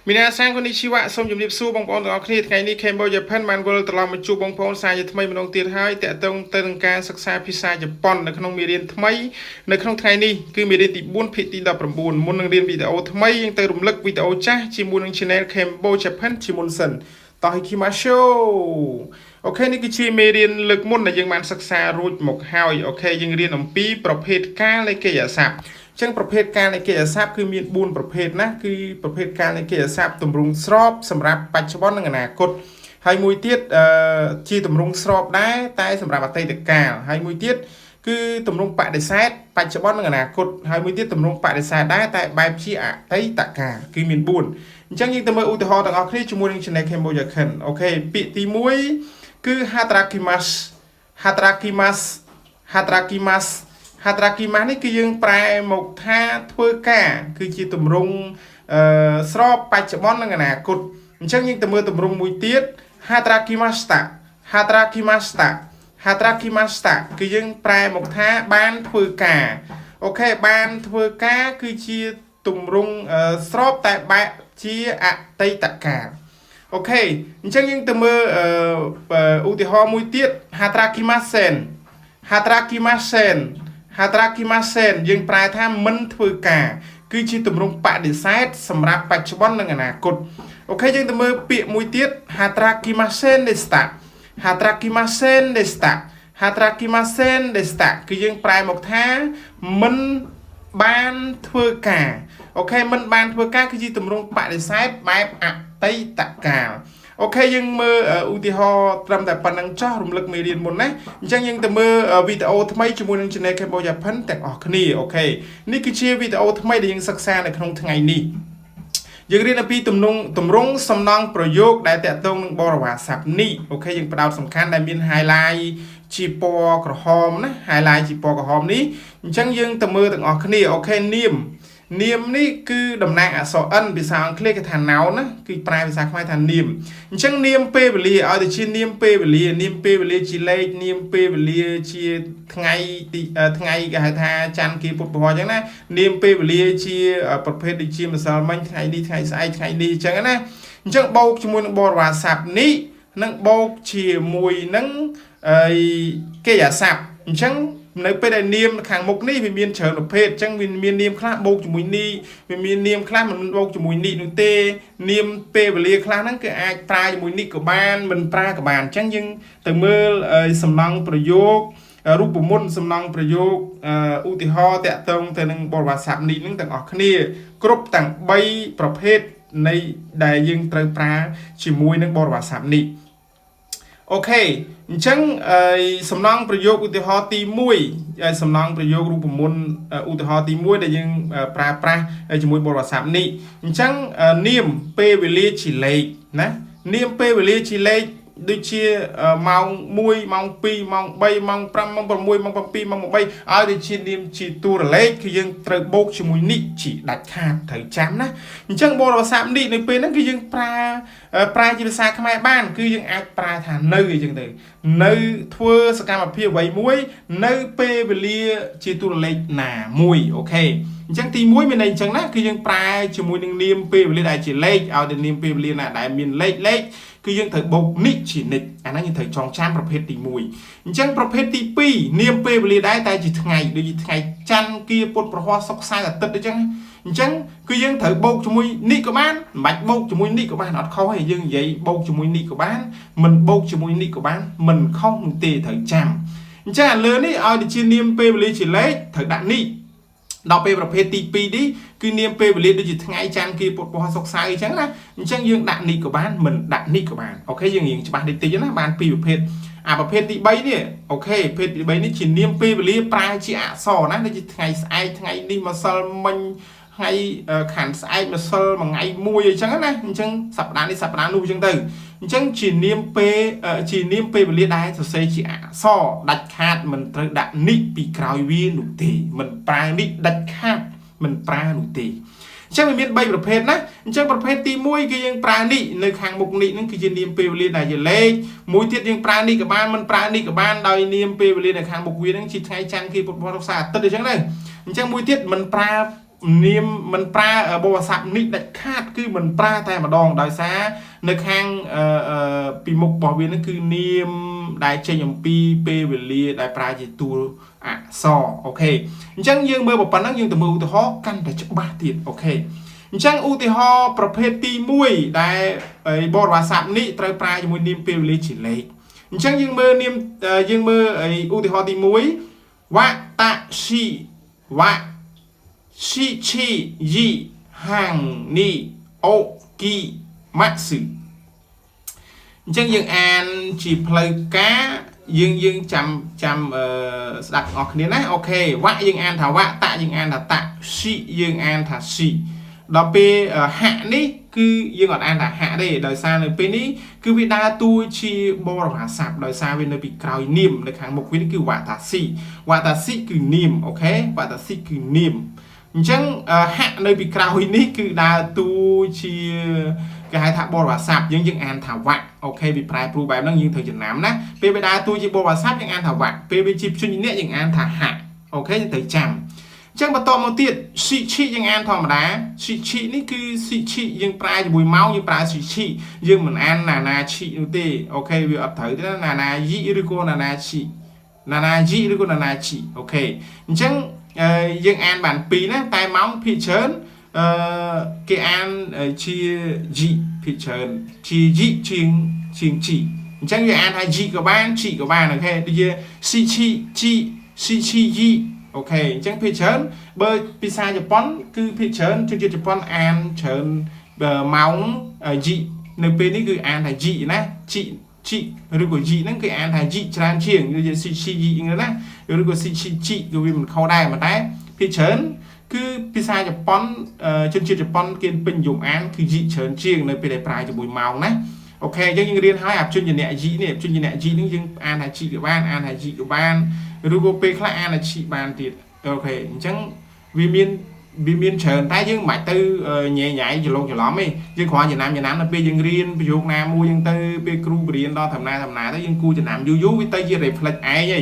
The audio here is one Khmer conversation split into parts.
มีนาสร้างคนนี้ชีวะสมจุดดิบสู้บางปอนต่อคณีไงนี่เคมโบจะเพิ่นมันเวลตลอดมาจูบางปอนสายจะทำไมมันต้องเตียให้แต่ต้องเติมการศึกษาพิเศษจะปอนในขนมมีเรียนทำไมในขนมไทยนี่คือมีเรียนติบุญผิดติดดับประบุญมุนนังเรียนวิดีโอทำไมยังเติมลึกวิดีโอจ้าชิมุนนังชแนลเคมโบจะเพิ่นชิมุนสันต่อให้คิมาโชโอเคนี่คือชีมีเรียนลึกมุนในยังมันศึกษารูดหมกหายโอเคยังเรียนอมปีประเภทการเลยเกียรติศัพท์เช่นประเภทการในเกียรติศัพท์คือมีบุญประเภทนะคือประเภทการในเกียรติศัพท์ตุ่มรุงสอบสำหรับปัจจุบันในอนาคตให้มวยเตี้ยชีตุ่มรุงสอบได้แต่สำหรับอัตติการให้มวยเตี้ยคือตุ่มรุงปะเดซปัจจุบันในอนาคตให้มวยเตี้ยตุ่มรุงปะเดซได้แต่ใบชีอัตติการคือมีบุญจังยิ่งแต่เมื่ออุทธรณ์ต่างออกที่จมูกยังชนะเคมโบยาขันโอเคปีตีมวยคือฮัตรากิมัสฮัตรากิมัสฮัตรากิมัสฮัตรากิมัสนี่คือยังแปลหมกท่าทั่วกาคือจีตุ่มรุงสอบปัจจุบันในอนาคตจังยิ่งแต่เมื่อตุ่มรุงมวยเตี้ยฮัตรากิมัสตาฮัตรากิมัสตาฮัตรากิมัสตาคือยังแปลหมกท่าบ้านทั่วกาโอเคบ้านทั่วกาคือจีตุ่มรุงสอบแต่แบบชีอะไตตะการโอเคจังยังแต่เมื่ออุติหอมุยเตียฮัตรากิมาเซนฮัตรากิมาเซนฮัตรากิมาเซนยังปลายท่ามันถือกาคือชีตุ่มรงปะดิไซด์สำหรับปัจจุบันในอนาคตโอเคยังแต่เมื่อปีมุยเตียฮัตรากิมาเซนเดสตาฮัตรากิมาเซนเดสตาฮัตรากิมาเซนเดสตาคือยังปลายหมกท่ามันบ้านถือกาโอเคมันบานเพื่อการคือจีตุ่มรงปะในไซต์แบบอัตตะการโอเคยังมืออุติหอตรำแต่ปนังจ้ารวมลึกมีเรียนหมดนะยังยังแต่มือวิดีโอทำไมจมูกยังชนะแค่บอกอย่าพันแต่ออกนี่โอเคนี่คือเชียร์วิดีโอทำไมได้ยังศึกษาในขนมทั้งไงนี่ยังเรียนอภิตุ่มรงสำนองประโยคได้แต่ตรงบริวารศัพท์นี่โอเคยังประดาวสำคัญได้มีไฮไลท์จีปอกระหอมนะไฮไลท์จีปอกระหอมนี้ยังแต่มือแต่ออกนี่โอเคนิ่มเนียมนี่คือดำนางอักษรอันภาษาอังกฤษคือฐานเนานะคือปลายภาษาไทยฐานเนียมจังเนียมเปเบลีเอาแต่ชื่อเนียมเปเบลีเนียมเปเบลีจีเล็กเนียมเปเบลีชีไงไงกับหาทาจันกีปุตปะจังนะเนียมเปเบลีชีประเภทดิชีมันสารมันไงดีไงสายไงดีจังนะจังบอกจมูกบอร์วาสับนี้นั่งบอกชีมวยนั่งเกียร์สับจังในประเด็นเนียมขังมุกนี่เป็นเมียนเฉินประเภทจังเป็นเมียนเนียมคลาโบกจมูกนี่เป็นเมียนเนียมคลามันโบกจมูกนี่นุ่เตเนียมเปเบลีคลานั่นคือไอ้ปลายจมูกนี่กับบ้านมันปลากับบ้านจังยังแต่เมื่อสำนักประโยครูปมุนสำนักประโยคอุติหอแต่ตรงแต่หนึ่งบทบาทสามนี้นั่งต่างออกนี่กรุ๊ปต่างใบประเภทในได้ยังเติมปลาจมูกนั่งบทบาทสามนี้โอเคจังสำนองประโยคอุติหอตีมวยสำนองประโยครูปมุนอุติหอตีมวยได้ยังปลาจมูกบทบาทสามนี้จังเนียมเปเวลีชิเลกนะเนียมเปเวลีชิเลกด้วยเชียมองมวยมองปีมองใบมองปรำมองปมวยมองปปีมองใบเอาด้วยเชียเนียมชีตัวเล็กคือยังเติมโบกจมูกนี่ชีดัดขาดถือจำนะจังบทบาทสามนี้ในปีนั้นคือยังปลาจิตศาสตร์ขมายบ้านคือยังอาจปลาฐานเนยจังเลยเนยทั่วสกรรมเพียไว้มวยเนยเปเบลีชีตัวเล็กหนามวยโอเคจังตีมวยเป็นในจังนะคือยังปลาจมูกนึงเนียมเปเบลีได้จีเล็กเอาแต่เนียมเปเบลีน่ะได้มีเล็กคือยังถือโบกนิชินิดอันนั้นยังถือจองช้ำประเภทตีมวยจังประเภทตีปีเนียมเปเบลีได้แต่จีไงโดยจีไงจันเกียปดประหัวซอกไซแต่ติดด้วยจังจังคือยังถือโบกจมูกนี่กับบ้านบัดโบกจมูกนี่กับบ้านอดเขาให้ยังใหญ่โบกจมูกนี่กับบ้านมันโบกจมูกนี่กับบ้านมันเข้าเตะถือจำจังเลยนี่เอาดิชิเนียมเปเบลีจีเล็กถือดันนี่เราไปประเภทตีปีดิคือเนียมเปเบลีโดยจีไงจันเกียปดประหัวซอกไซจังนะจังยังดันนี่กับบ้านมันดันนี่กับบ้านโอเคยังจะบ้านตีนะบ้านปีประเภทประเภทตีใบเนี่ยโอเคประเภทตีใบนี่จีเนียมเปเบลีปลายจีอะซอนะโดยจีไงนี่มาซอลมันไงขันสายมาเซอร์มาไงมวยจังนะจังสัปดาห์นี้สัปดาห์นู้จังตื่นจังจีเนียมเปเบลีได้สุดเสียจีอะซอดัดขาดมันตระดับนิปีกราววีหนุตีมันปลายนิดัดขาดมันปลาหนุตีจังมีใบประเภทนะจังประเภทตีมวยก็ยังปลานิในข้างมุกนินั่นคือจีเนียมเปเบลีได้จะเล็กมวยเทียยังปลานิกับบ้านมันปลานิกับบ้านโดยเนียมเปเบลีในข้างมุกวีนั่นจีไทยจันคือปวดปวดศาสตร์ตัดเดี๋ยวจังเลยจังมวยเทียมันปลา នាមមិនប្រើបរិស័ព្ទនេះដាច់ខាតគឺមិនប្រើតែម្ដងដោយសារនៅខាងពីមុខរបស់វានឹងគឺនាមដែលចេញអំពីពេលវេលាដែលប្រើជាតួអក្សរអូខេអញ្ចឹងយើងមើលប៉ុណ្ណឹងយើងទៅមើលឧទាហរណ៍កាន់តែច្បាស់ទៀតអូខេអញ្ចឹងឧទាហរណ៍ប្រភេទទី1ដែលបរិស័ព្ទនេះត្រូវប្រើជាមួយនាមពេលវេលាជាលេខអញ្ចឹងយើងមើលនាមយើងមើលឧទាហរណ៍ទី1វ៉ាតាស៊ីវ៉ាស៊ីឈីយីហាងនីអូគីម៉ាក់ស៊ឺអញ្ចឹងយើងអានជាផ្លូវការយើងចាំស្ដាប់អស់គ្នាណាអូខេវ៉ាយើងអានថាវ៉ាតាយើងអានថាតាស៊ីយើងអានថាស៊ីដល់ពេលហាក់នេះគឺយើងអត់អានថាហាក់ទេដោយសារនៅពេលនេះគឺវាដើរតួជាបរិវាស័ព្ទដោយសារវានៅពីក្រោយនាមនៅខាងមុខវានេះគឺវ៉ាតាស៊ីគឺនាមអូខេវ៉ាតាស៊ីគឺនាមអញ្ចឹងហាក់នៅពីក្រោយនេះគឺដើរតួជាគេហៅថាបរិវាស័ព្ទយើងអានថាវ៉ាអូខេវាប្រែប្រួលបែបហ្នឹងយើងត្រូវចំណាំណាពេលវាដើរតួជាបរិវាស័ព្ទយើងអានថាវ៉ាពេលវាជាព្យញ្ជនៈយើងអានថាហាក់អូខេយើងត្រូវចាំអញ្ចឹងបន្តមកទៀតស៊ីឈីយើងអានធម្មតាស៊ីឈីនេះគឺស៊ីឈីយើងប្រើជាមួយម៉ោងយើងប្រើស៊ីឈីយើងមិនអានណាឈីនោះទេអូខេវាអត់ត្រូវទេណាយីឬក៏ណាឈីណាយីឬក៏ណាឈីអូខេអញ្ចឹងយើងអានបាន2ណាតែម៉ោងភាគច្រើនគេអានជាជីភាគច្រើនជាជីជាងជីអញ្ចឹងយើងអានថាជីក៏បានជីក៏បានអូខេដូចជាស៊ីឈីជីស៊ីឈីយីអូខេអញ្ចឹងភាគច្រើនបើភាសាជប៉ុនគឺភាគច្រើនជនជាតិជប៉ុនអានច្រើនម៉ោងជីនៅពេលនេះគឺអានថាជីណាជីឬក៏ជីហ្នឹងគឺអានថាជីច្រើនជាងដូចជាស៊ីឈីយីហ្នឹងណាឬក៏ស៊ីឈីជីគឺវាមិនខុសដែរតែភាគច្រើនគឺភាសាជប៉ុនជនជាតិជប៉ុនគេពេញនិយមអានគឺជីច្រើនជាងនៅពេលដែលប្រើជាមួយម៉ោងណាអូខេអញ្ចឹងយើងរៀនហើយអាព្យញ្ជនៈជីនេះព្យញ្ជនៈជីនេះយើងអានថាជីក៏បានអានថាជីក៏បានឬក៏ពេលខ្លះអានថាជីបានទៀតអូខេអញ្ចឹងវាមានច្រើនតែយើងមិនបាច់ទៅញ៉ៃច្រឡំទេយើងគ្រាន់ចំណាំនៅពេលយើងរៀនប្រយោគណាមួយយើងទៅពេលគ្រូបរៀនដល់ធម្មតាទៅយើងគួរចំណាំយូរវាទៅជា reflect ឯងហី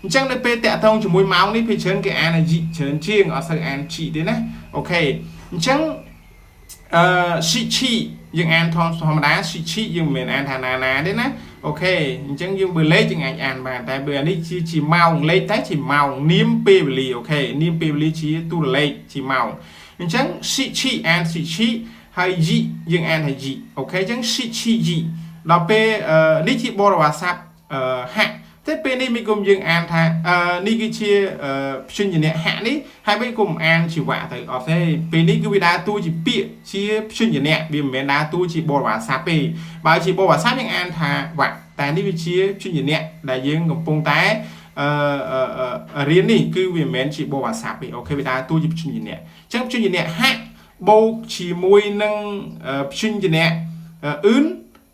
អញ្ចឹងនៅពេលតាក់ទងជាមួយម៉ោងនេះភាគច្រើនគេអានថាជីច្រើនជាងអត់សូវអានជីទេណាអូខេអញ្ចឹងស៊ីឈីយើងអានធម្មតាស៊ីឈីយើងមិនមែនអានថាណាទេណាអូខេអញ្ចឹងយើងបើលេខយើងអាចអានបានតែបើអានេះជាម៉ោងលេខតែជាម៉ោងនាមពេលវេលាអូខេនាមពេលវេលាជាតួលេខជាម៉ោងអញ្ចឹងស៊ីឈីអានស៊ីឈីហើយយីយើងអានថាយីអូខេអញ្ចឹងស៊ីឈីយីដល់ពេលនេះជាបរិវាស័ព្ទហាក់តែពេលនេះមីគុំយើងអានថានេះគឺជាព្យញ្ជនៈហាក់នេះហើយវិញគុំអានជាវ៉ាទៅអត់ទេពេលនេះគឺវាដើរតួជាពាក្យជាព្យញ្ជនៈវាមិនមែនដើរតួជាបរិវាស័ព្ទទេបើជាបរិវាស័ព្ទយើងអានថាវ៉ាតែនេះវាជាព្យញ្ជនៈដែលយើងកំពុងតែរៀននេះគឺវាមិនមែនជាបរិវាស័ព្ទទេអូខេវាដើរតួជាព្យញ្ជនៈអញ្ចឹងព្យញ្ជនៈហាក់បូកជាមួយនឹងព្យញ្ជនៈអ៊ឺន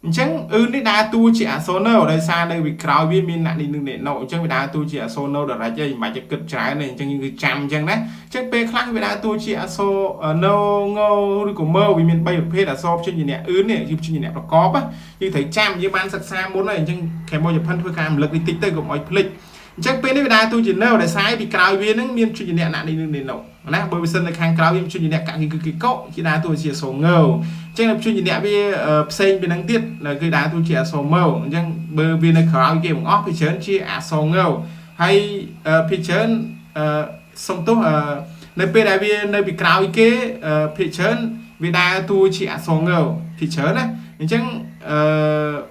អញ្ចឹងនេះដើរតួជាអក្សរ no ដោយសារនៅពីក្រោយវាមានអ្នកនេះនឹងអ្នក no អញ្ចឹងវាដើរតួជាអក្សរ no ដល់រ៉េចឯងមិនបាច់គិតច្រើនទេអញ្ចឹងយើងគឺចាំអញ្ចឹងណាអញ្ចឹងពេលខ្លះវាដើរតួជាអក្សរ no ងឬក៏មើវាមាន3ប្រភេទអក្សរព្យញ្ជនៈនេះគឺព្យញ្ជនៈប្រកបយើងត្រូវចាំយើងបានសិក្សាមុនហើយអញ្ចឹងខេមJapanធ្វើការរំលឹកតិចទៅកុំឲ្យភ្លេចអញ្ចឹងពេលនេះវាដើរតួជា no ដោយសារពីក្រោយវានឹងមានព្យញ្ជនៈអ្នកនេះនឹង no ណាបើវាសិននៅខាងក្រោយវាព្យញ្ជនៈកគឺកជាដើរតួជាអក្សរ ngơ អញ្ចឹងព្យញ្ជនៈវាផ្សេងពីនឹងទៀតគឺដើរតួជាអក្សរ មើអញ្ចឹងបើវានៅក្រោយគេបង្អស់ភាគច្រើនជាអក្សរ ngơ ហើយភាគច្រើនសំទោសនៅពេលដែលវានៅពីក្រោយគេភាគច្រើនវាដើរតួជាអក្សរ ngơ ភាគច្រើនណាអញ្ចឹង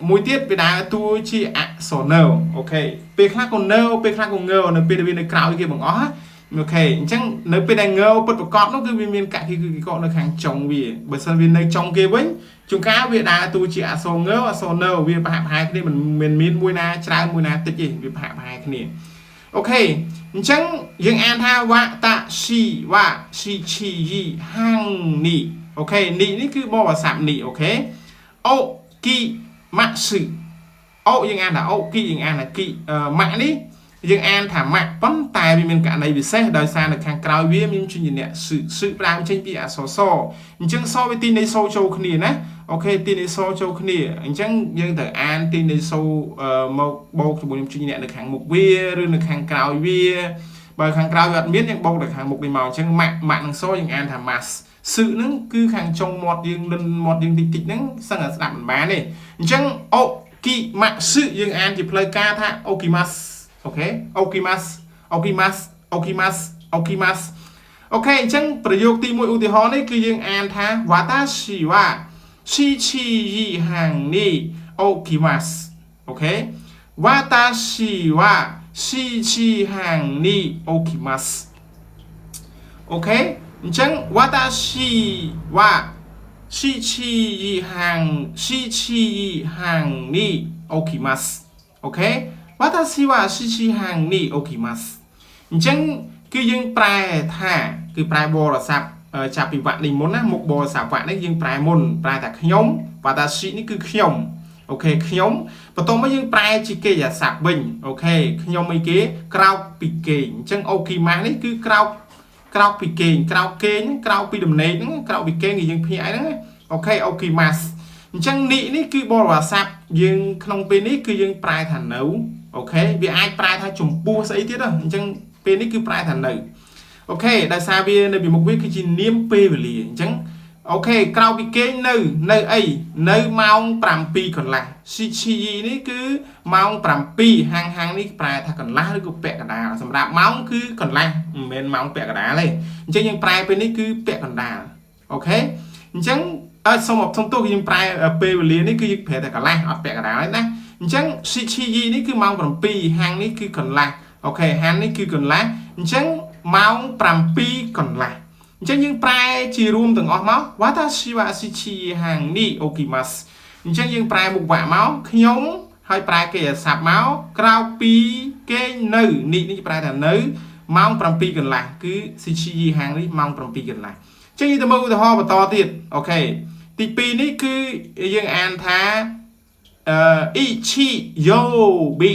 មួយទៀតវាដើរតួជាអក្សរ no អូខេពេលខ្លះក៏ no ពេលខ្លះក៏ ngơ នៅពេលដែលវានៅក្រោយគេបង្អស់អូខេអញ្ចឹងនៅពេលដែល ngơ ពិតប្រកបនោះគឺវាមានកគឺនៅខាងចុងវាបើសិនវានៅចុងគេវិញជួនកាលវាដើរតួជាអក្សរ ngơ អក្សរ no វាប្រហាក់ប្រហែលគ្នាមិនមានមួយណាច្រើនមួយណាតិចទេវាប្រហាក់ប្រហែលគ្នាអូខេអញ្ចឹងយើងអានថាវ៉ាតាស៊ីវ៉ាស៊ីឈីយីហាងនេះអូខេនេះគឺបរិវាស័ព្ទនេះអូខេអូគីម៉ាក់ស៊ឺអូយើងអានថាអូគីយើងអានថាគីម៉ាក់នេះយើងអានថាម៉ាក់ប៉ុន្តែវាមានករណីពិសេសដោយសារនៅខាងក្រោយវាមានព្យញ្ជនៈស៊ឺផ្ដើមចេញពីអក្សរសអញ្ចឹងសវាទីនៃសូចូលគ្នាណាអូខេទីនៃសូចូលគ្នាអញ្ចឹងយើងត្រូវអានទីនៃសូមកបូកជាមួយព្យញ្ជនៈនៅខាងមុខវាឬនៅខាងក្រោយវាប bởi kháng cao vật miết những bông được hàng mục đi màu chân mạng mạng số những an thảm mass sự nó cứ hàng trong một dương lên một dương tịch tịch nó sang ở đạm bán này chân oki mạng sự dương an chỉ play ca tha okimas ok okimas ok chânประโยคที่มวยอุทิศนี่คือยังอ่านท่าวาตาชิวะชิชิยิฮังนี่โอคิมัสโอเควาตาชิวะชิชิฮังนี่โอคิมัสโอเคจังวาตาชิวะชิชิยิฮังนี่โอคิมัสโอเควาตาชิวะชิชิฮังนี่โอคิมัสจังคือยังแปลท่าคือแปลโบราศัพท์จากปีวัติมุนนะมุกโบราศัพท์วัดนี่ยังแปลมุนแปลแต่ขยมวัตชินี่คือขยมโอเคขยมปฐมไม่ยังแปลจิเกยศัพท์บินโอเคขยมไม่เก๋กราวปีเก่งจังโอเคมานี่คือกราวปีเก่งกราวเก่งกราวปีดำเนินกราวปีเก่งยังพี่ไอ้นั่นโอเคโอเคมาจังนี่คือโบราศัพท์ยังขนมปีนี้คือยังแปลฐานเหนียวโอเควิไอแปลท่าจุ่มปูใส่ที่นั่นจังเป็นนี่คือปลายฐานหนึ่งโอเคได้ซาเบียในปีมุกวิคือจีนเนียมเปย์ไปเลยจังโอเคกราวปีเก่งในไอในมองปรำปีก่อนละชิชีนี่คือมองปรำปีห่างนี่ปลายถ้าก่อนละหรือกูแปะกระดาษสำหรับมองคือก่อนละเป็นมองแปะกระดาษเลยจังยังปลายเป็นนี่คือแปะกระดาษโอเคจังสมบสมตัวคือยังปลายเปย์ไปเลยนี่คือยังแปะแต่ก่อนละเอาแปะกระดาษเลยนะจังชิชีนี่คือมองปรำปีห่างนี่คือก่อนละโอเคฮันนี่คือก่อนละจังมองปรำปีก่อนละจังยังแปลจีรวมถึงออกมาวัตชิวะชิชิฮังนี่โอกิมัสจังยังแปลบุกบะเมาขยงให้แปลเกี่ยสับเมากราวปีเกยนื้อนี่แปลแต่นื้อมองปรำปีก่อนละคือชิชิฮังนี่มองปรำปีก่อนละจังยังตัวมือตัวห่อต่อติดโอเคติปีนี้คือยังอ่านท่าอิชิโยบิ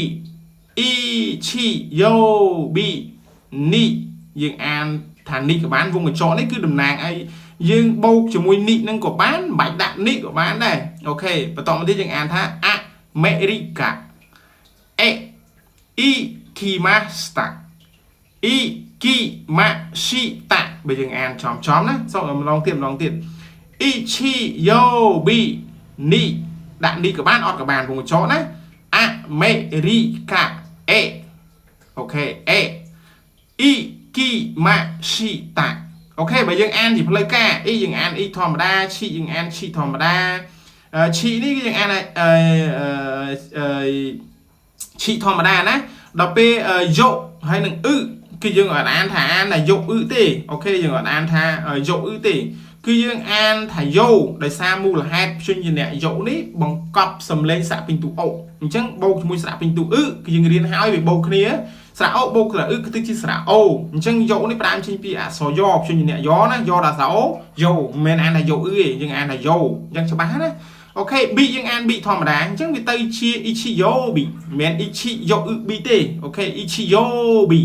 อิชิโยบินี่ยังอ่านฐานนี่กับบ้านวงกระจกนี่คือดำนางไอ้ยังโบกจมูกนี่นั่งกับบ้านใบดักนี่กับบ้านได้โอเคต่อมาที่ยังอ่านท่าอเมริกาอิคิมาสตาอิคิมาชิตะไปยังอ่านชอมนะส่งลองเทียบอิชิโยบินี่ดักนี่กับบ้านออดกับบ้านวงกระจกนะอเมริกาโอเคอิกิมาชิตะโอเคไปยังอ่านที่เพลย์ก้ายังอ่านธรรมดาชิยังอ่านชิธรรมดาชินี่ก็ยังอ่านชิธรรมดานะดอกเปโยให้หนึ่งคือยังอ่านถ่ายอ่านlàโยตีโอเคยังอ่านถ่ายโยตีคือยังอ่านถ่ายโยโดยซามูละแฮปช่วยยังเนี่ยโยนี้บังคับสำเร็จสระปิงตูโอจังโบกมวยสระปิงตูคือยังเรียนหายไปโบกนี้สระโอโบกละคือตึกที่สระโอจังโยนี่ปรามชิงปีสอยอช่วยยังเนี่ยยอนะยอดาสระโอโยเมนอ่านถ่ายโยยังอ่านถ่ายโยยังสบายนะโอเคบียังอ่านบีธรรมดาจังบีเตยชีอิชิโยบีเมนอิชิโยบีเตโอเคอิชิโยบี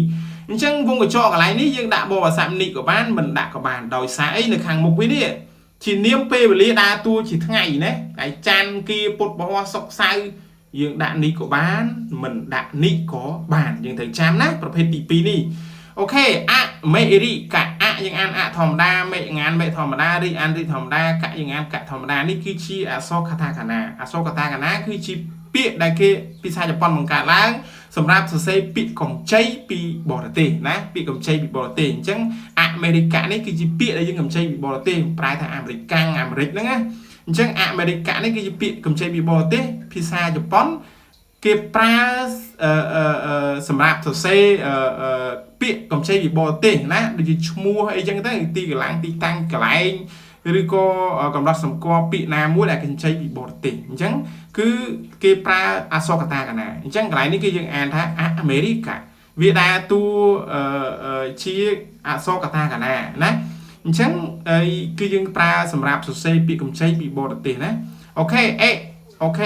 จังวงกระจกอะไรนี่ยังด่าบอกว่าสามนิกับบ้านมันด่ากับบ้านโดยสายในขังมุกวินี่chỉ niêm pe về lý đa tu chỉ ngày nè cái chan kia bột bò sọc sai dương đạn ní của bán mình đạn ní có bàn dương thấy chám nátประเภทปีนี่โอเคเมริกะยังอ่านธรรมดาเมงานเมธรรมดาดิอันที่ธรรมดากะยังอ่านกะธรรมดานี่คือชีโซคาทาคานาโซคาทาคานาคือชีเปียได้คือพิซซ่าญี่ปุ่นเหมือนกันล้างสำหรับเซปีของใจปีบอร์เต้นะปีของใจปีบอร์เต้จังอเมริกานี่คือจีปีได้ยังของใจปีบอร์เต้ปลายทางอเมริกันนั่นไงจังอเมริกานี่คือจีปีของใจปีบอร์เต้พิซซ่าญี่ปุ่นเก็บปลาสำหรับเซปีของใจปีบอร์เต้นะโดยจะชั่วโมงไอ้จังตั้งตีกหลังตีตั้งกหลังหรือก็กำลังสมกอปีนามุ้ยอะไรกันใช้ปีบอร์เต้จังคือเก็บปลาอาโซกตากันนะจังกหลังนี่คือยังอ่านท่าอเมริกาเวลาตัวชี้อาโซกตากันนะจังคือยังปลาสำหรับสุดเซปีกับใช้ปีบอร์เต้นะโอเคโอเค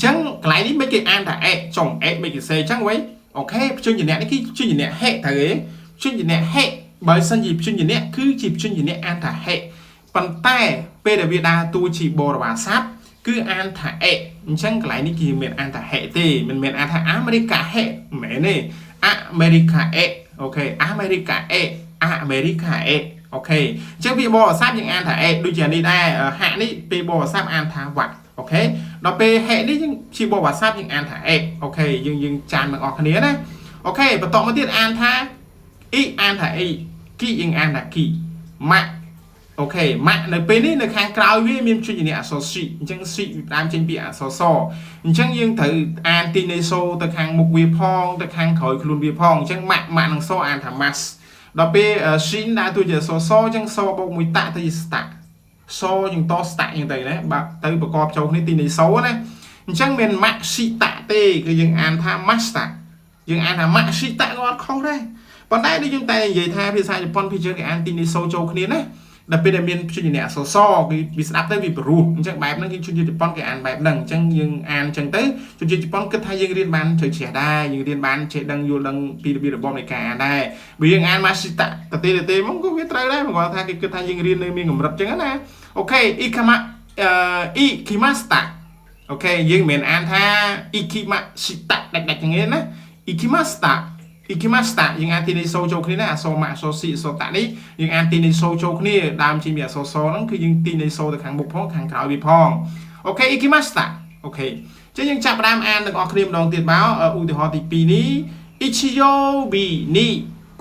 จังกหลังนี้ไม่เกี่ยอ่านท่าจงไม่เกี่ยเซจังไว้โอเคช่วงอย่างนี้นี่คือช่วงอย่างนี้เฮถ่ายช่วงอย่างนี้เฮbởi sân dịp chuyênเนี่ยคือจีบchuyênเนี่ยอันถ่าเหปันแต่เป็นเวลาตัวจีบอร์บาซับคืออันถ่าช่างไกลนี่คือเมียนอันถ่าเหตีมันเมียนอันถ่าอเมริกาเหแม่เนี่ย America A ok America A America A ok chứ bị bò sáp những an thả A đôi chân đi đây hạ đi bị bò sáp an thả vật ok đó bị hệ đi nhưng chỉ bò sáp những an thả A ok nhưng tràn bằng ọt này ok và tổng một tiết an thả ý an thả ý kỹ nhưng an thả kỹ mạng ok mạngในពេលនេះនៅខាងក្រោយវាមានជួយជាអក្សរ C អញ្ចឹង C តាមចេញពីអក្សរ សអញ្ចឹងយើងត្រូវអានទីនៃសូទៅខាងមុខវាផងទៅខាងក្រោយខ្លួនវាផងអញ្ចឹងម៉ាក់នឹងសូអានថា mass ដល់ពេល C ដាក់តួជាអក្សរ សអញ្ចឹងសបូកមួយតាក់ទៅជា stack សយើងត stack អញ្ចឹងទៅណាបាទទៅប្រកបចូលគ្នាទីនៃសូណាអញ្ចឹងមាន max ស៊ីតាក់ទេគឺយើងអានថា mass តាក់យើងអានថា max ស៊ីតាក់ក៏អត់ខុសដែរប៉ុន្តែដូចយើងតែនិយាយថាភាសាជប៉ុនភាគច្រើនគេអានទីនៃសូចូលគ្នាណាដល់ពេលដែលមានជួយជាអ្នកសសគឺវាស្ដាប់ទៅវាព្រោះអញ្ចឹងបែបហ្នឹងគឺជួយជប៉ុនគេអានបែបហ្នឹងអញ្ចឹងយើងអានអញ្ចឹងទៅជួយជប៉ុនគិតថាយើងរៀនបានត្រូវជ្រះដែរយើងរៀនបានចេះដឹងយល់ដឹងពីរបៀបរបបនៃការអានដែរបើយើងអានម៉ាស៊ីតាទេមកក៏វាត្រូវដែរមកគាត់ថាគេគិតថាយើងរៀននៅមានកម្រិតអញ្ចឹងណាអូខេអ៊ីកាម៉ាអ៊ីគីម៉ាស្តាអូខេយើងមិនអានថាអ៊ីគីម៉ាស៊ីតាដាច់យ៉ាងនេះណាអ៊ីគីម៉ាស្តាយើងអានទីនៃសូចូលគ្នាណាអក្សរម៉ាក់អក្សរស៊ីអក្សរតានេះយើងអានទីនៃសូចូលគ្នាដើមជាមានអក្សរសហ្នឹងគឺយើងទីនៃសូទៅខាងមុខផងខាងក្រោយវាផងអូខេអ៊ីគីម៉ាស្តាអូខេចឹងយើងចាប់ផ្ដើមអានទាំងអស់គ្នាម្ដងទៀតមកឧទាហរណ៍ទី2នេះអ៊ីឈីយ៉ូប៊ីនេះ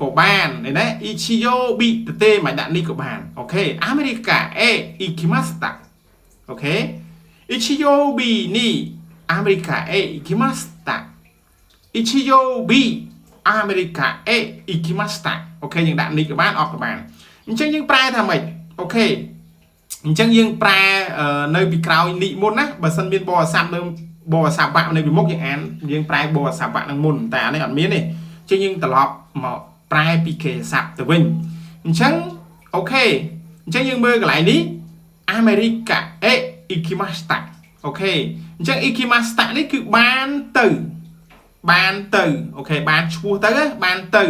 ក៏បានណាអ៊ីឈីយ៉ូប៊ីទេមិនដាក់នេះក៏បានអូខេអាមេរិកាអេអ៊ីគីម៉ាស្តាអូខេអ៊ីឈីយ៉ូប៊ីនេះអាមេរិកាអេអ៊ីគីម៉ាស្តាអ៊ីឈីយ៉ូប៊ីអាមេរិកាអេអ៊ីគីម៉ាស្តាអូខេយើងដាក់នេះក៏បានអត់ក៏បានអញ្ចឹងយើងប្រែថាម៉េចអូខេអញ្ចឹងយើងប្រែនៅពីក្រោយនេះមុនណាបើសិនមានបរិស័ព្ទនៅបរិស័ព្ទបាក់នៅពីមុខយើងអានយើងប្រែបរិស័ព្ទបាក់នឹងមុនតែអានេះអត់មានទេអញ្ចឹងយើងត្រឡប់មកប្រែពីគេស័ព្ទទៅវិញអញ្ចឹងអូខេអញ្ចឹងយើងមើលកន្លែងនេះអាមេរិកាអេអ៊ីគីម៉ាស្តាអូខេអញ្ចឹងអ៊ីគីម៉ាស្តានេះគឺបានទៅអូខេបានឈ្មោះទៅបានទៅ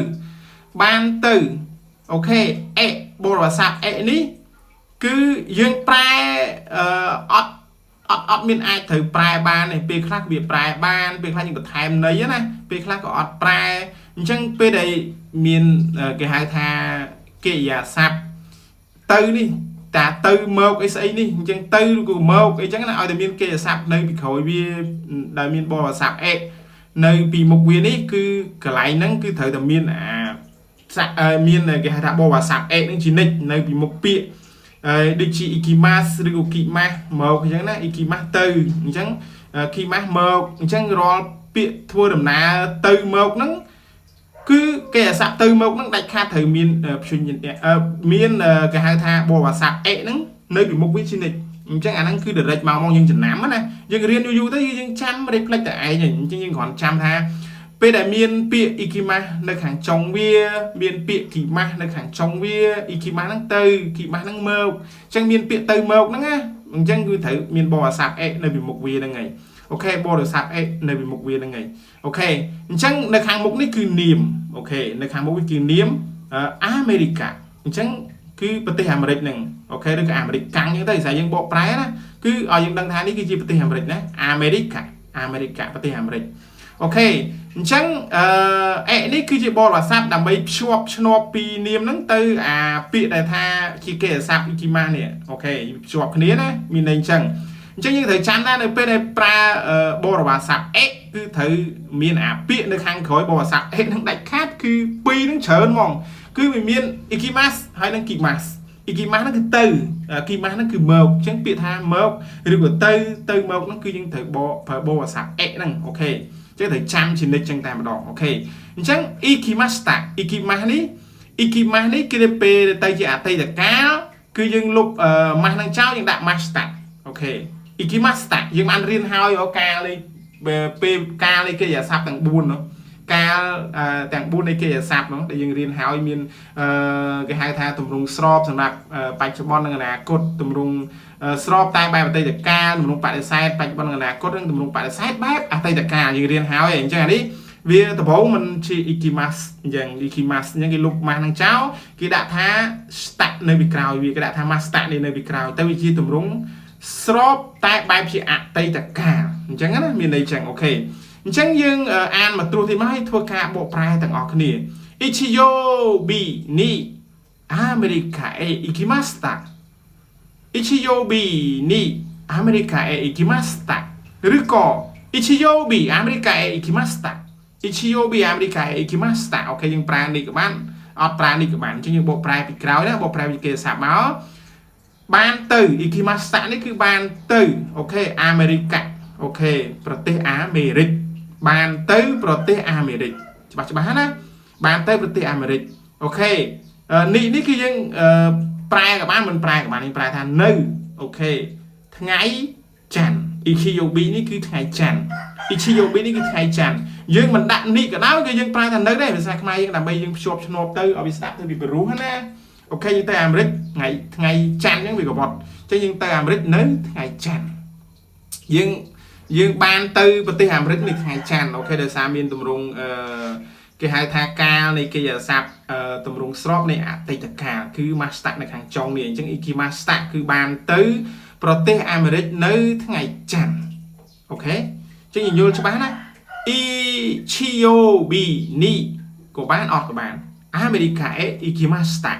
អូខេអេបរិស័ព្ទអេនេះគឺយើងប្រែអត់មានអាចត្រូវប្រែបានទេពេលខ្លះវាប្រែបានពេលខ្លះយើងបន្ថែមន័យណាពេលខ្លះក៏អត់ប្រែអញ្ចឹងពេលដែលមានគេហៅថាកិរិយាសព្ទទៅនេះតាទៅមកអីស្អីនេះអញ្ចឹងទៅឬក៏មកអីចឹងណាឲ្យតែមានកិរិយាសព្ទនៅពីក្រោយវាដែលមានបរិស័ព្ទអេនៅពីមុខវានេះគឺកន្លែងហ្នឹងគឺត្រូវតែមានមានគេហៅថាបរិស័ព្ទអេហ្នឹងជានិច្ចនៅពីមុខពាក្យដូចជាអ៊ីគីម៉ាសឬក៏គីម៉ាសមកអញ្ចឹងណាអ៊ីគីម៉ាសទៅអញ្ចឹងគីម៉ាសមកអញ្ចឹងរាល់ពាក្យធ្វើដំណើរទៅមកហ្នឹងគឺគេអាស័ព្ទទៅមកហ្នឹងដាច់ខាតត្រូវមានព្យញ្ជនមានគេហៅថាបរិស័ព្ទអេហ្នឹងនៅពីមុខវាជានិច្ចអញ្ចឹងអាហ្នឹងគឺ direct មកយើងចំណាំណាយើងរៀនយូរទៅយើងចាំ reflect តែឯងអញ្ចឹងយើងគ្រាន់ចាំថាពេលដែលមានពាក្យ ikimas នៅខាងចុងវាមានពាក្យ kimas នៅខាងចុងវា ikimas ហ្នឹងទៅ kimas ហ្នឹងមកអញ្ចឹងមានពាក្យទៅមកហ្នឹងណាអញ្ចឹងគឺត្រូវមានបរិស័ព្ទ x នៅពីមុខវាហ្នឹងហើយអូខេបរិស័ព្ទ x នៅពីមុខវាហ្នឹងហើយអូខេអញ្ចឹងនៅខាងមុខនេះគឺនាមអូខេនៅខាងមុខវាគឺនាមអាមេរិកាអញ្ចឹងគឺប្រទេសអាមេរិកហ្នឹងអូខេឬក៏អាមេរិកកាំងអញ្ចឹងទៅស្អីយើងបកប្រែណាគឺឲ្យយើងដឹងថានេះគឺជាប្រទេសអាមេរិកណាអាមេរិកាប្រទេសអាមេរិកអូខេអញ្ចឹងនេះគឺជាបរិស័ព្ទដើម្បីភ្ជាប់ឆ្នាប់ពីនាមហ្នឹងទៅអាពាក្យដែលថាជាគេអាស័ព្ទ ikimas នេះអូខេភ្ជាប់គ្នាណាមានន័យអញ្ចឹងយើងត្រូវចាំថានៅពេលដែលប្រើបរិស័ព្ទ x គឺត្រូវមានអាពាក្យនៅខាងក្រោយបរិស័ព្ទ x ហ្នឹងដាច់ខាតគឺពីរហ្នឹងច្រើនហ្មងគឺវាមាន ikimas ហើយនឹង kimas ikimas ហ្នឹងគឺទៅ kimas ហ្នឹងគឺមកអញ្ចឹងពាក្យថាមកឬក៏ទៅមកហ្នឹងគឺយើងត្រូវប្រើបរិស័ព្ទ x ហ្នឹងអូខេចឹងត្រូវចាំជានិច្ចចឹងតែម្ដងអូខេអញ្ចឹង ikimasta ikimas នេះគឺពេលទៅជាអតីតកាលគឺយើងលុបម៉ាស់នឹងចោលយើងដាក់ masta អូខេ ikimasta យើងបានរៀនហើយកាលនេះពេលកាលនេះគេអាស័ព្ទទាំង4នោះកាលទាំង4នៃគេអាស័ព្ទនោះដែលយើងរៀនហើយមានគេហៅថាទម្រង់ស្របសម្រាប់បច្ចុប្បន្ននិងអនាគតទម្រង់ស្របតែបែបអតីតកាលទម្រង់បដិសេធបច្ចុប្បន្ននិងអនាគតនិងទម្រង់បដិសេធបែបអតីតកាលយើងរៀនហើយអញ្ចឹងអានេះវាដំបូងមិនជា ikimas អញ្ចឹង ikimas អញ្ចឹងគេលុបម៉ាស់នឹងចោលគេដាក់ថា sta នៅពីក្រោយវាគេដាក់ថា masta នៅពីក្រោយទៅវាជាទម្រង់ស្របតែបែបជាអតីតកាលអញ្ចឹងណាមានន័យអញ្ចឹងអូខេអ ចឹងយើងអានមកត្រួសទីមកឲ្យធ្វើការបកប្រែទាំងអស់គ្នាឥឈីយ៉ូប៊ីនីអាមេរិកាអេអ៊ីគីម៉ាស្តាឥឈីយ៉ូប៊ីនីអាមេរិកាអេអ៊ីគីម៉ាស្តាឬក៏ឥឈីយ៉ូប៊ីអាមេរិកាអេអ៊ីគីម៉ាស្តាឥឈីយ៉ូប៊ីអាមេរិកាអេអ៊ីគីម៉ាស្តាអូខេយើងប្រើនេះក៏បានអត់ប្រើនេះក៏បានចឹងយើងបកប្រែពីក្រោយណាបកប្រែពីគេសាប់មកបានទៅអ៊ីគីម៉ាស្តានេះគឺបានទៅអូខេអាមេរិកាអូខេប្រទេសអាមេរិកបានទៅប្រទេសអាមេរិកច្បាស់ណាបានទៅប្រទេសអាមេរិកអូខេនេះគឺយើងប្រែក៏បានមិនប្រែក៏បានយើងប្រែថានៅអូខេថ្ងៃច័ន្ទ EQB នេះគឺថ្ងៃច័ន្ទ EQB នេះគឺថ្ងៃច័ន្ទយើងមិនដាក់នេះក៏ដោយគឺយើងប្រែថានៅដែរភាសាខ្មែរយើងដើម្បីយើងភ្ជាប់ឆ្នោបទៅឲ្យវាស្ដាប់ទៅវាពិរោះណាអូខេយើងទៅអាមេរិកថ្ងៃច័ន្ទអញ្ចឹងវាកបត់អញ្ចឹងយើងទៅអាមេរិកនៅថ្ងៃច័ន្ទយើងបានទៅប្រទេសអាមេរិកនៅថ្ងៃច័ន្ទអូខេដោយសារមានទម្រង់គេហៅថាកាលនៃកិរិយាសព្ទទម្រង់ស្របនៃអតីតកាលគឺ master នៅខាងចុងនេះអញ្ចឹង iki master គឺបានទៅប្រទេសអាមេរិកនៅថ្ងៃច័ន្ទអូខេអញ្ចឹងយល់ច្បាស់ណា ichiobi នេះក៏បានអត់ក៏បានអាមេរិកាអេ iki master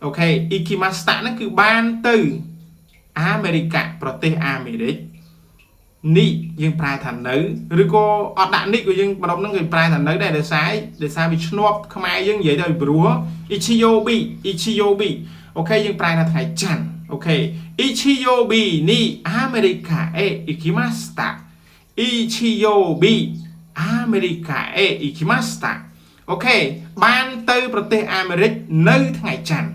អូខេ iki master ហ្នឹងគឺបានទៅអាមេរិកប្រទេសអាមេរិកនេះយើងប្រែថានៅឬក៏អត់ដាក់នេះក៏យើងបន្ទប់ហ្នឹងគឺប្រែថានៅដែរដោយសារវាឆ្នាប់ខ្មែរយើងនិយាយទៅព្រោះ ichiobi អូខេយើងប្រែថាថ្ងៃច័ន្ទអូខេ ichiobi នេះអាមេរិកាអេ ikimashita ichiobi អាមេរិកាអេ ikimashita អូខេបានទៅប្រទេសអាមេរិកនៅថ្ងៃច័ន្ទ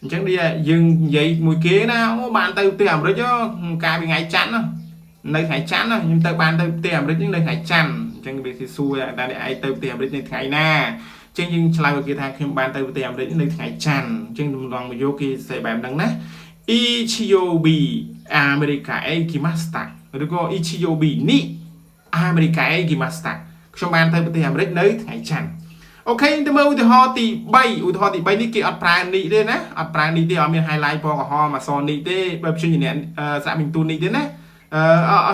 អញ្ចឹងយើងនិយាយមួយគេណាអូបានទៅប្រទេសអាមេរិកកាលពីថ្ងៃច័ន្ទណានៅថ្ងៃច័ន្ទខ្ញុំទៅបានទៅប្រទេសអាមេរិកនៅថ្ងៃច័ន្ទអញ្ចឹងវាគេសួរតែអ្នកឯងទៅប្រទេសអាមេរិកនៅថ្ងៃណាអញ្ចឹងយើងឆ្លើយគេថាខ្ញុំបានទៅប្រទេសអាមេរិកនៅថ្ងៃច័ន្ទអញ្ចឹងដំណងមកយកគេសេបែបហ្នឹងណា Ichiobi អាមេរិកាអេគីម៉ាស្តាឬក៏ Ichiobi នេះអាមេរិកាអេគីម៉ាស្តាខ្ញុំបានទៅប្រទេសអាមេរិកនៅថ្ងៃច័ន្ទអូខេទៅមើលឧទាហរណ៍ទី3ឧទាហរណ៍ទី3នេះគេអត់ប្រើនេះទេណាអត់ប្រើនេះទេអត់មាន highlight ពណ៌ក្រហមអក្សរនេះទេបើព្យញ្ជនៈស្រៈមិញទូនេះទេណា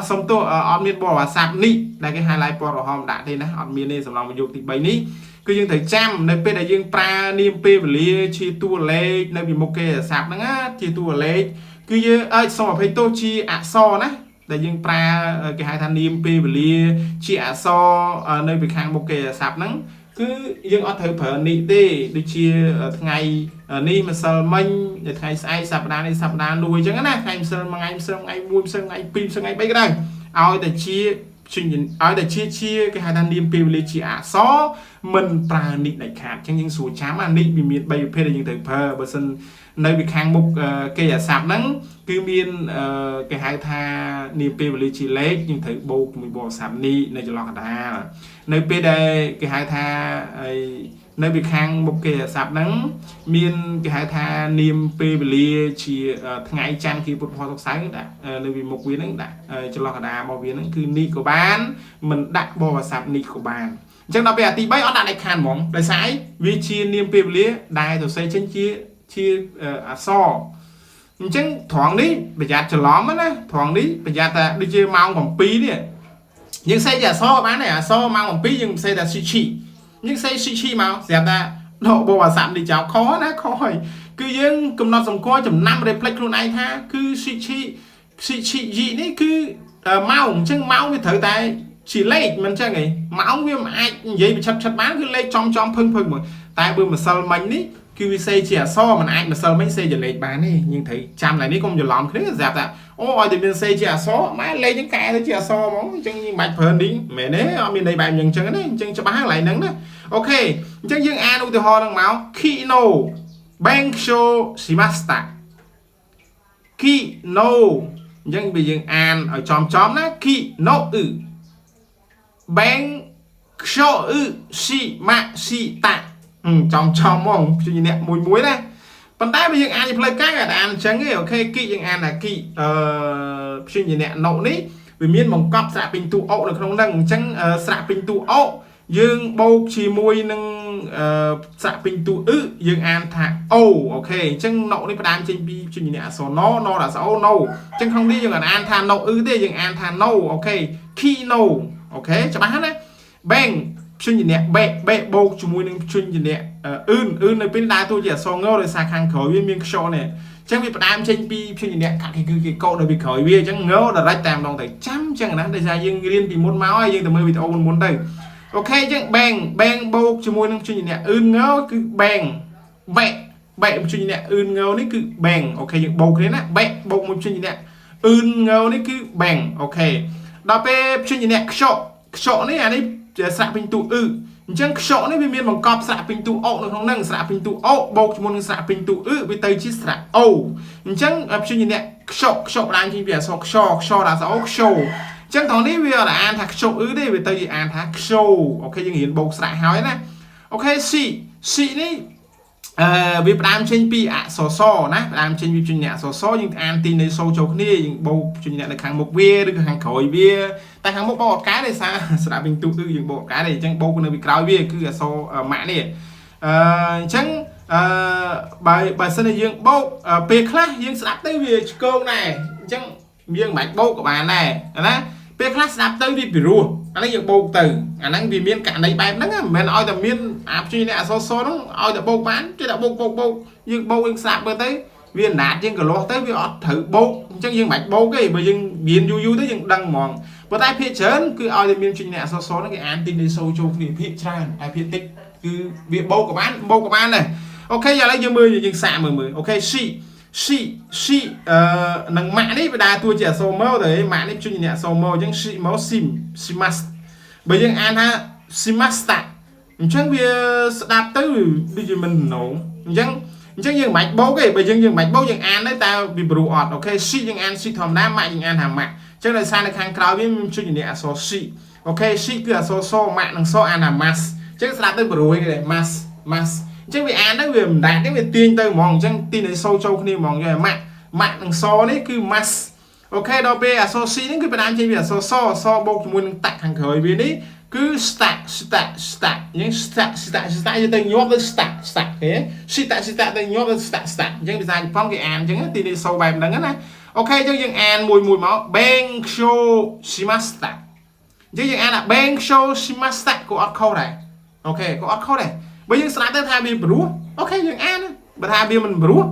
សុំទោសអត់មានបរិយាស័ព្ទនេះដែលគេ highlight ពណ៌ក្រហមដាក់ទេណាអត់មានទេសម្រាប់ប្រយោគទី3នេះគឺយើងត្រូវចាំនៅពេលដែលយើងប្រើនាមពេលវេលាជាតួលេខនៅពីមុខគេស័ព្ទហ្នឹងណាជាតួលេខគឺយើងសូមអភ័យទោសជាអក្សរណាដែលយើងប្រើគេហៅថានាមពេលវេលាជាអក្សរនៅពីខាងមុខគេស័ព្ទហ្នឹងគឺយើងអត់ត្រូវប្រើនេះទេដូចជាថ្ងៃនេះម្សិលមិញថ្ងៃស្អែកសប្តាហ៍នេះសប្តាហ៍នោះអញ្ចឹងណាថ្ងៃម្សិលមួយថ្ងៃម្សិលថ្ងៃ1ម្សិលថ្ងៃ2ម្សិលថ្ងៃ3ក៏ដោយឲ្យតែជាគេហៅថានាមពេលវេលាជាអក្សរមិនប្រើនេះដាច់ខាតអញ្ចឹងយើងស្រួលចាំអានេះវាមាន3ប្រភេទដែលយើងត្រូវប្រើបើសិននៅពីខាងមុខគេអាស័ព្ទហ្នឹងគឺមានគេហៅថានាមពេលវេលាជាលេខយើងត្រូវបូកជាមួយបរិស័ព្ទនេះនៅចន្លោះកណ្ដាលនៅពេលដែលគេហៅថានៅពីខាងមុខគេអាស័ព្ទហ្នឹងមានគេហៅថានាមពេលវេលាជាថ្ងៃច័ន្ទគឺពុទ្ធពហសុខសៅរ៍ដាក់នៅពីមុខវាហ្នឹងដាក់ចន្លោះកណ្ដាលរបស់វាហ្នឹងគឺនេះក៏បានមិនដាក់បរិស័ព្ទនេះក៏បានអញ្ចឹងដល់ពេលអាទី3អត់ដាក់ដាច់ខាតហ្មងដោយសារវាជានាមពេលវេលាដែលសរសេរចេញជាអក្សរអញ្ចឹងត្រង់នេះប្រយ័ត្នច្រឡំណាត្រង់នេះប្រយ័ត្នថាដូចជាម៉ោង7នេះយើងសេជាអក្សរបានទេអក្សរម៉ោង7យើងសេថាស៊ីឈីយើងសេស៊ីឈីមកស្រាប់ថាដកបរិស័ព្ទនេះចោលខុសណាខុសហើយគឺយើងកំណត់សម្គាល់ចំណាំ reflect ខ្លួនឯងថាគឺស៊ីឈីយីនេះគឺម៉ោងអញ្ចឹងម៉ោងវាត្រូវតែជាលេខមិនអញ្ចឹងឯងម៉ោងវាមិនអាចនិយាយឆិតបានគឺលេខចំភឹងមកតែបើម្សិលមិញនេះគឺវាសេជាអក្សរមិនអាចម្សិលមិញសេជាលេខបានទេយើងត្រូវចាំឡើងនេះកុំច្រឡំគ្នាស្រាប់ថាអូឲ្យតែមានសេជាអក្សរម៉ែលេខហ្នឹងកែទៅជាអក្សរហ្មងអញ្ចឹងយើងមិនបាច់ប្រើនេះមែនទេអត់មានន័យបែបអញ្ចឹងទេអញ្ចឹងច្បាស់ហើយកន្លែងហ្នឹងណាអូខេអញ្ចឹងយើងអានឧទាហរណ៍ហ្នឹងមក Kino Banksho Shimasta Kino អញ្ចឹងវាយើងអានឲ្យចំណា Kino Banksho Shimashita ចំហ្មងព្យញ្ជនៈមួយណាប៉ុន្តែបើយើងអានជាផ្លូវការក៏អានអញ្ចឹងទេអូខេគីយើងអានថាគីព្យញ្ជនៈណូនេះវាមានបង្កប់ស្រៈពេញតួអុកនៅក្នុងហ្នឹងអញ្ចឹងស្រៈពេញតួអុកយើងបូកជាមួយនឹងស្រៈពេញតួយើងអានថាអូអូខេអញ្ចឹងណូនេះផ្ដើមចេញពីព្យញ្ជនៈអក្សរណណអក្សរអូណូអញ្ចឹងក្នុងនេះយើងអានថាណូទេយើងអានថាណូអូខេ kino អូខេច្បាស់ណា bang ព្យញ្ជនៈ បេបូកជាមួយនឹងព្យញ្ជនៈអ៊ឺននៅពេលដើរតួជាអក្សរងដោយសារខាងក្រោយវាមានខ្យល់នេះអញ្ចឹងវាផ្ដើមចេញពីព្យញ្ជនៈខាងគឺគេកោតនៅពីក្រោយវាអញ្ចឹងងdirect តែម្ដងទៅចាំអញ្ចឹងណាដោយសារយើងរៀនពីមុនមកហើយយើងទៅមើលវីដេអូមុនទៅអូខេអញ្ចឹង bang បូកជាមួយនឹងព្យញ្ជនៈអ៊ឺនងគឺ bang បេព្យញ្ជនៈអ៊ឺនងនេះគឺ bang អូខេយើងបូកគ្នាណាបេបូកមួយព្យញ្ជនៈអ៊ឺនងនេះគឺ bang អូខេដល់ពេលព្យញ្ជនៈខ្យល់នេះអានេះស្រៈពេញតួអ៊ឺអញ្ចឹងខ្យល់នេះវាមានបង្កប់ស្រៈពេញតួអុកនៅក្នុងហ្នឹងស្រៈពេញតួអុកបូកជាមួយនឹងស្រៈពេញតួអ៊ឺវាទៅជាស្រៈអូអញ្ចឹងព្យញ្ជនៈខ្យល់បានជាវាអក្សរខ្យល់ដល់អក្សរអូខ្យល់អញ្ចឹងត្រង់នេះវាអត់អានថាខ្យល់អ៊ឺទេវាទៅជាអានថាខ្យល់អូខេយើងរៀនបូកស្រៈហើយណាអូខេ C នេះវាផ្ដើមចេញពីអក្សរសណាផ្ដើមចេញពីព្យញ្ជនៈអក្សរសយើងអានទីនៃសូចូលគ្នាយើងបូកព្យញ្ជនៈនៅខាងមុខវាឬក៏ខាងក្រោយវាតែខាងមុខបោកអត់កែទេសារស្ដាប់វិញទូគឺយើងបូកអត់កែទេអញ្ចឹងបូកនៅពីក្រោយវាគឺអក្សរម៉ាក់នេះអញ្ចឹងបើសិនជាយើងបូកពេលខ្លះយើងស្ដាប់ទៅវាឆ្កងដែរអញ្ចឹងយើងមិនបាច់បូកក៏បានដែរណាពេលខ្លះស្ដាប់ទៅវាពីរោះអានេះយើងបូកទៅអាហ្នឹងវាមានករណីបែបហ្នឹងមិនមែនឲ្យតែមានអាព្យញ្ជនៈអក្សរសហ្នឹងឲ្យតែបូកបានគេតែបូកយើងបូកយើងស្ដាប់មើលទៅវាអណ្ដាតយើងកលាស់ទៅវាអត់ត្រូវបូកអញ្ចឹងយើងមិនបាច់បូកទេបើយើងមានយូរទៅយើងដឹងហ្មងប៉ុន្តែភាគច្រើនគឺឲ្យតែមានព្យញ្ជនៈអក្សរសហ្នឹងគេអានទីនៃសូចូលគ្នាភាគច្រើនហើយភាគតិចគឺវាបូកក៏បានដែរអូខេឥឡូវយើងមើលយើងសាកមើលអូខេ C នឹងម៉ាក់នេះវាដើរតួជាអក្សរមកទៅម៉ាក់នេះព្យញ្ជនៈអក្សរមកអញ្ចឹង C មក simas បើយើងអានថា simasta អញ្ចឹងវាស្ដាប់ទៅដូចជាមិនណងអញ្ចឹងយើងមិនបាច់បូកទេបើយើងមិនបាច់បូកយើងអានទៅតើវាព្រោះអត់អូខេ C យើងអាន C ធម្មតាម៉ាក់យើងអានថាម៉ាក់អញ្ចឹងដោយសារនៅខាងក្រោយវាមានព្យញ្ជនៈអក្សរ C អូខេ C គឺអក្សរសម៉ាក់និងសអានថា mas អញ្ចឹងស្ដាប់ទៅព្រោះគេ mas អញ្ចឹងវាអានទៅវាមិនដាច់ទេវាទាញទៅហ្មងអញ្ចឹងទីនៃសូចូលគ្នាហ្មងយកម៉ាក់និងសនេះគឺ mas អូខេដល់ពេលអក្សរ C នេះគឺផ្ដើមចេញពីអក្សរសបូកជាមួយនឹងតាក់ខាងក្រោយវានេះគឺ sta អញ្ចឹង sta យកទៅញាប់ទៅ sta គេ sta ទៅញាប់ទៅ sta អញ្ចឹងភាសាជប៉ុនគេអានអញ្ចឹងទីនេះសូបែបហ្នឹងណាអូខេអញ្ចឹងយើងអានមួយមក benshō shimashita អញ្ចឹងយើងអានថា benshō shimashita ក៏អត់ខុសដែរអូខេក៏អត់ខុសដែរបើយើងស្ដាប់ទៅថាវាព្រោះអូខេយើងអានបើថាវាមិនព្រោះ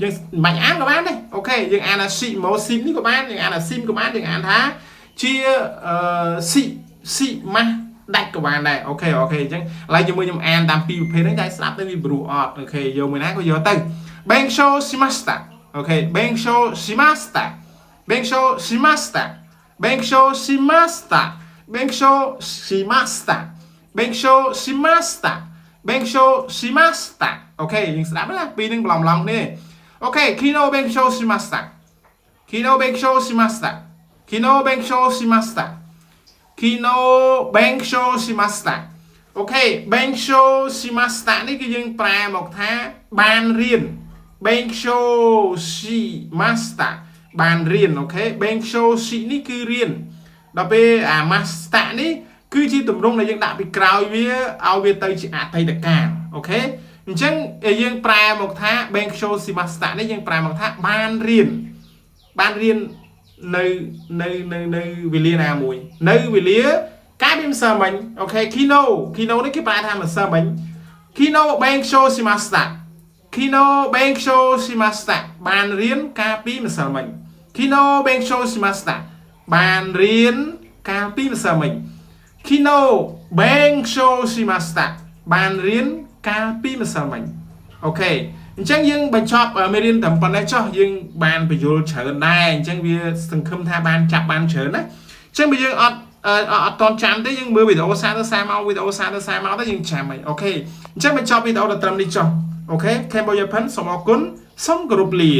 យើងមិនអានក៏បានដែរអូខេយើងអានថា sim នេះក៏បានយើងអានថា sim ក៏បានយើងអានថាជា C ម៉ាស់ដាច់ក៏បានដែរអូខេអញ្ចឹងឡើយជាមួយខ្ញុំអានតាមពីរប្រភេទហ្នឹងតែស្ដាប់ទៅវាព្រោះអត់អូខេយកមួយណាក៏យកទៅ benshō shimashita អូខេ benshō shimashita benshō shimashita benshō shimashita benshō shimashita benshō shimashita benshō shimashita អូខេយើងស្ដាប់ណាពីរនឹងបន្លំគ្នាអូខេ kino benshō shimashita kino benshō shimashita kino benshō shimashita kino benshō shimashita អូខេ benshō shimashita នេះគឺយើងប្រែមកថាបានរៀន benshō shimashita បានរៀនអូខេ benshō shi នេះគឺរៀនដល់ពេលអា mashita នេះគឺជាទម្រង់ដែលយើងដាក់ពីក្រោយវាឲ្យវាទៅជាអតីតកាលអូខេអញ្ចឹងយើងប្រែមកថា benshō shimashita នេះយើងប្រែមកថាបានរៀននៅវេលាណាមួយនៅវេលាកាលពីម្សិលមិញអូខេ kino នេះគេប្រែថាម្សិលមិញ kino benshō shimashita kino benshō shimashita បានរៀនកាលពីម្សិលមិញ kino benshō shimashita បានរៀនកាលពីម្សិលមិញ kino benshō shimashita បានរៀនកាលពីម្សិលមិញអូខេអញ្ចឹងយើងបញ្ចប់មេរៀនតែប៉ុណ្ណេះចុះយើងបានបញ្យល់ច្រើនដែរអញ្ចឹងវាសង្ឃឹមថាបានចាប់បានច្រើនណាអញ្ចឹងបើយើងអត់តន់ចាំទេយើងមើលវីដេអូសារទៅសារមកទៅយើងចាំហើយអូខេអញ្ចឹងបញ្ចប់វីដេអូដល់ត្រឹមនេះចុះអូខេ Cambodia Pen សូមអរគុណសូមគោរពលា